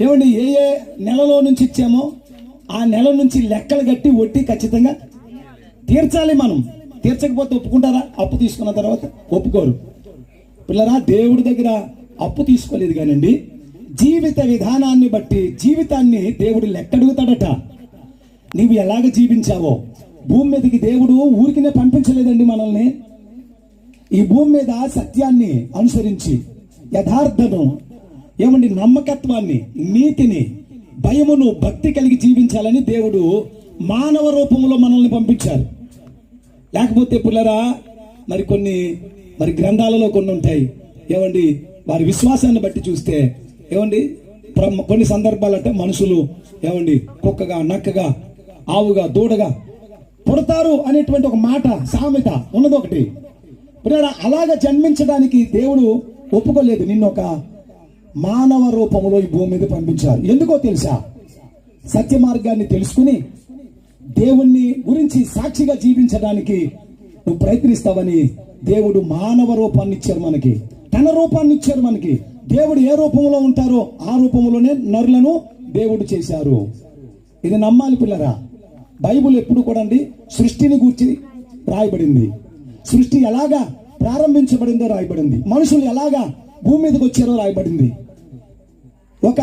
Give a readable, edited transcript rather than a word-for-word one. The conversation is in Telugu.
ఏమండి, ఏ ఏ నెలలో నుంచి ఇచ్చామో ఆ నెల నుంచి లెక్కలు కట్టి వడ్డీ ఖచ్చితంగా తీర్చాలి. మనం తీర్చకపోతే ఒప్పుకుంటారా? అప్పు తీసుకున్న తర్వాత ఒప్పుకోరు. పిల్లరా, దేవుడి దగ్గర అప్పు తీసుకోలేదు కానండి, జీవిత విధానాన్ని బట్టి జీవితాన్ని దేవుడు లెక్కడుగుతాడట. నీవు ఎలాగ జీవించావో. భూమి మీదకి దేవుడు ఊరికినే పంపించలేదండి మనల్ని. ఈ భూమి మీద సత్యాన్ని అనుసరించి, యథార్థను, ఏమండి, నమ్మకత్వాన్ని, నీతిని, భయమును, భక్తి కలిగి జీవించాలని దేవుడు మానవ రూపంలో మనల్ని పంపించారు. లేకపోతే పిల్లరా, మరి గ్రంథాలలో కొన్ని ఉంటాయి. ఏమండి, వారి విశ్వాసాన్ని బట్టి చూస్తే, ఏమండి, కొన్ని సందర్భాలంటే మనుషులు ఏమండి కుక్కగా, నక్కగా, ఆవుగా, దూడగా పుడతారు అనేటువంటి ఒక మాట, సామెత ఉన్నది ఒకటి. పిల్లరా, అలాగ జన్మించడానికి దేవుడు ఒప్పుకోలేదు. నిన్ను ఒక మానవ రూపంలో ఈ భూమి మీద పంపించారు. ఎందుకో తెలుసా? సత్య మార్గాన్ని తెలుసుకుని దేవుణ్ణి గురించి సాక్షిగా జీవించడానికి నువ్వు ప్రయత్నిస్తావని దేవుడు మానవ రూపాన్ని ఇచ్చారు మనకి, తన రూపాన్ని ఇచ్చారు మనకి. దేవుడు ఏ రూపంలో ఉంటారో ఆ రూపంలోనే నరులను దేవుడు చేశారు. ఇది నమ్మాలి పిల్లరా. బైబుల్ ఎప్పుడు కూడా సృష్టిని గూర్చి రాయబడింది. సృష్టి ఎలాగా ప్రారంభించబడిందో రాయబడింది. మనుషులు ఎలాగా భూమి మీదకి వచ్చారో రాయబడింది. ఒక